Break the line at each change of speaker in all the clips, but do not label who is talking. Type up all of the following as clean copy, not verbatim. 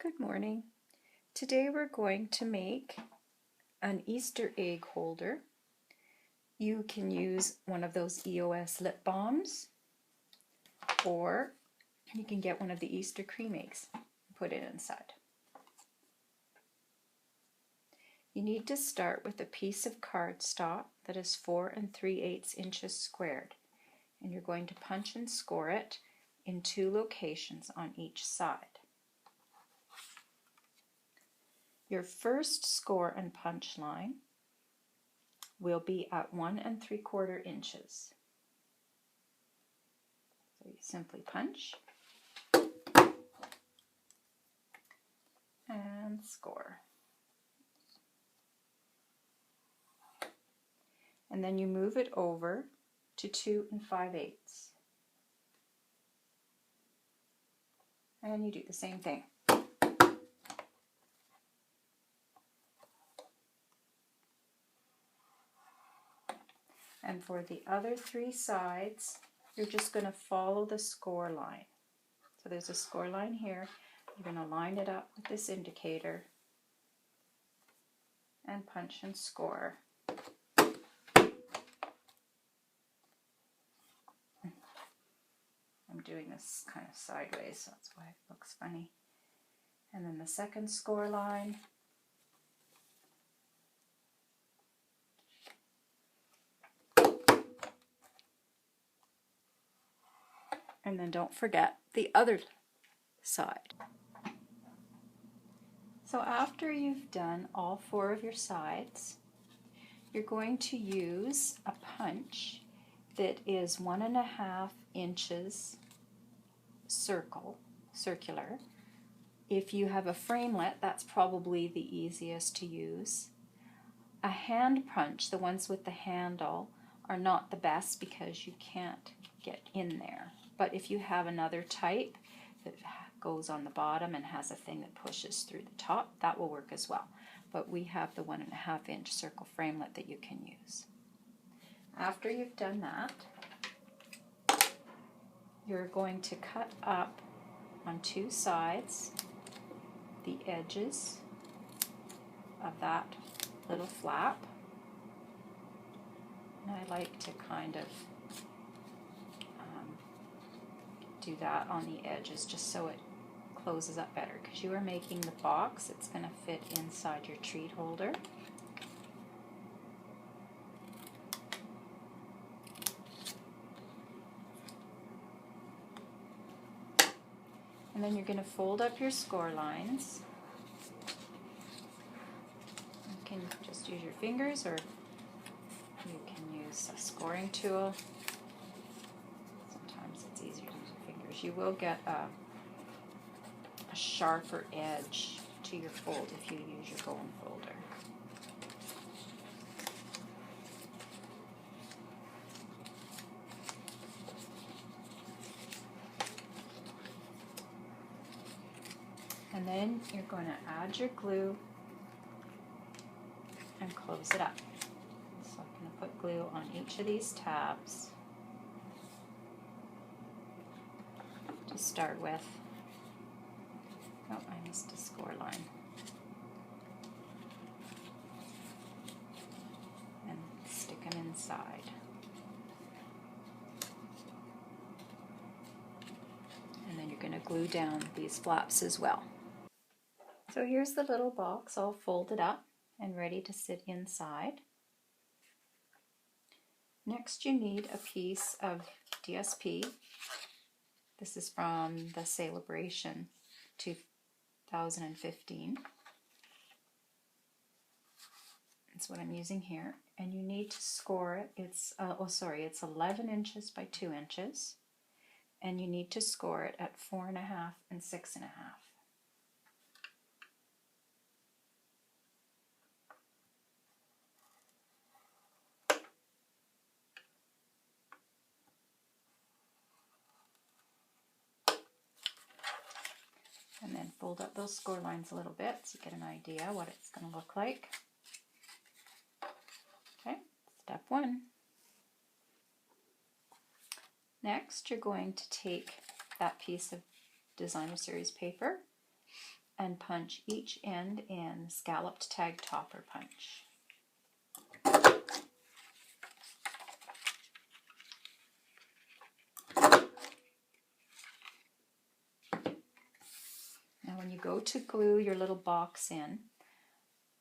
Good morning. Today we're going to make an Easter egg holder. You can use one of those EOS lip balms, or you can get one of the Easter cream eggs and put it inside. You need to start with a piece of cardstock that is 4 3/8 inches squared, and you're going to punch and score it in 2 locations on each side. Your first score and punch line will be at 1 3/4 inches. So you simply punch and score. And then you move it over to 2 5/8. And you do the same thing. And for the other 3 sides, you're just going to follow the score line. So there's a score line here. You're going to line it up with this indicator and punch and score. I'm doing this kind of sideways, so that's why it looks funny. And then the second score line. And then don't forget the other side. So after you've done all 4 of your sides, you're going to use a punch that is 1 1/2 inches circular. If you have a framelit, that's probably the easiest to use. A hand punch, the ones with the handle, are not the best because you can't get in there. But if you have another type that goes on the bottom and has a thing that pushes through the top, that will work as well. But we have the 1 1/2 inch circle framelit that you can use. After you've done that, you're going to cut up on 2 sides the edges of that little flap. And I like to kind of do that on the edges just so it closes up better, because you are making the box. It's going to fit inside your treat holder. And then you're going to fold up your score lines. You can just use your fingers, or you can use a scoring tool. Sometimes it's easier to use your fingers. You will get a sharper edge to your fold if you use your bone folder. And then you're going to add your glue and close it up. So I'm going to put glue on each of these tabs to start with. Oh, I missed a score line. And stick them inside. And then you're going to glue down these flaps as well. So here's the little box all folded up and ready to sit inside. Next, you need a piece of DSP. This is from the Celebration 2015. That's what I'm using here. And you need to score it. It's 11 inches by 2 inches. And you need to score it at 4 1/2 and 6 1/2. And then fold up those score lines a little bit so you get an idea what it's going to look like. Okay, step 1. Next, you're going to take that piece of designer series paper and punch each end in scalloped tag topper punch. Now when you go to glue your little box in,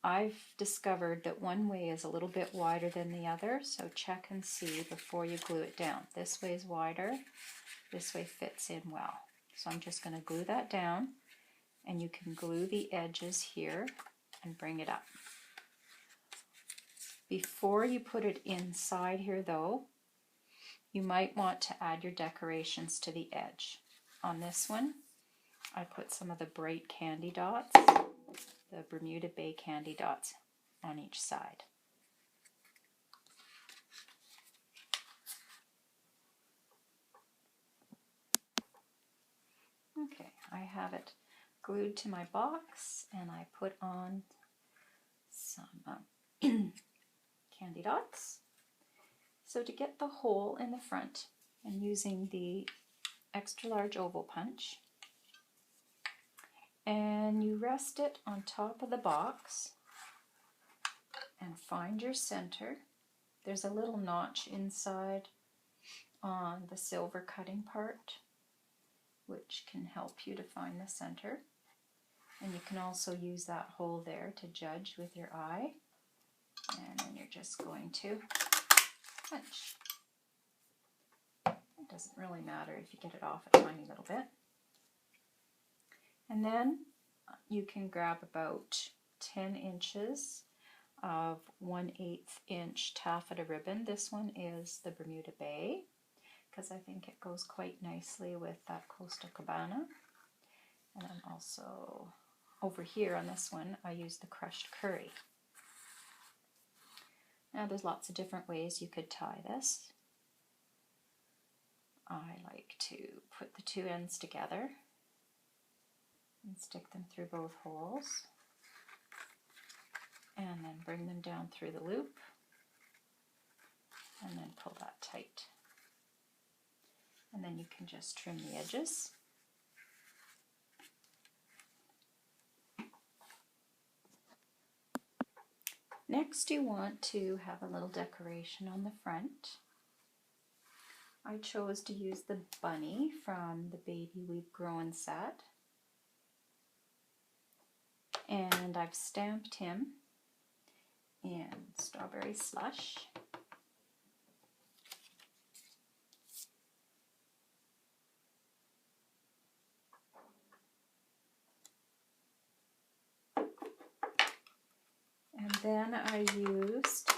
I've discovered that one way is a little bit wider than the other, so check and see before you glue it down. This way is wider, this way fits in well. So I'm just going to glue that down, and you can glue the edges here and bring it up. Before you put it inside here though, you might want to add your decorations to the edge. On this one, I put some of the bright candy dots, the Bermuda Bay candy dots on each side. Okay, I have it glued to my box, and I put on some candy dots. So to get the hole in the front, I'm using the extra large oval punch, and you rest it on top of the box and find your center. There's a little notch inside on the silver cutting part, which can help you to find the center. And you can also use that hole there to judge with your eye. And then you're just going to punch. It doesn't really matter if you get it off a tiny little bit. And then you can grab about 10 inches of 1/8 inch taffeta ribbon. This one is the Bermuda Bay, because I think it goes quite nicely with that Costa Cabana. And then also over here on this one, I use the crushed curry. Now there's lots of different ways you could tie this. I like to put the two ends together and stick them through both holes, and then bring them down through the loop, and then pull that tight. And then you can just trim the edges. Next, you want to have a little decoration on the front. I chose to use the bunny from the Baby We've Grown set. And I've stamped him in strawberry slush. And then I used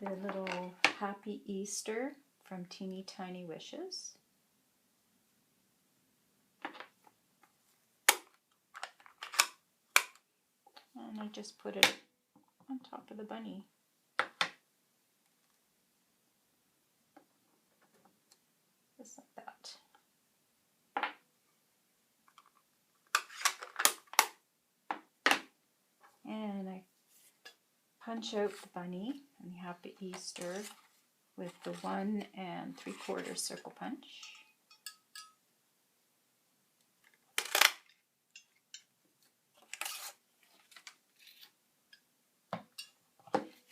the little Happy Easter from Teeny Tiny Wishes. And I just put it on top of the bunny. Just like that. And I punch out the bunny and the Happy Easter with the 1 3/4 circle punch.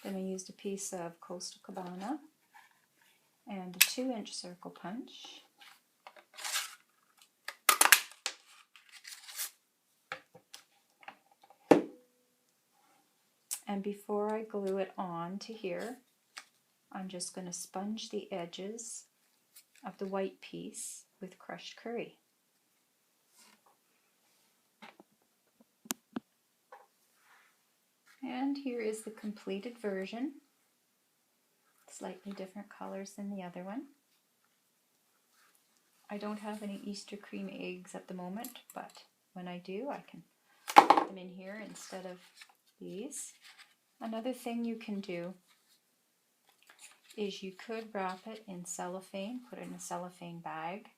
Then I used a piece of Costa Cabana and a 2-inch circle punch. And before I glue it on to here, I'm just going to sponge the edges of the white piece with crushed curry. And here is the completed version. Slightly different colors than the other one. I don't have any Easter cream eggs at the moment, but when I do, I can put them in here instead of these. Another thing you can do is you could wrap it in cellophane, put it in a cellophane bag,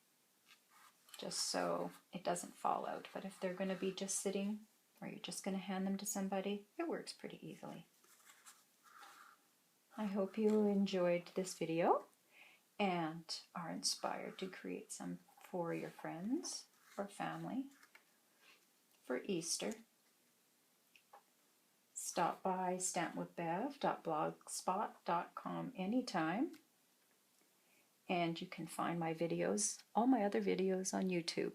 just so it doesn't fall out. But if they're going to be just sitting, or you're just going to hand them to somebody, it works pretty easily. I hope you enjoyed this video and are inspired to create some for your friends or family. for Easter. Stop by stampwithbev.blogspot.com anytime. And you can find my videos, all my other videos on YouTube.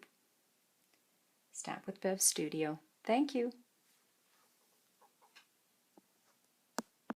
Stamp with Bev Studio. Thank you.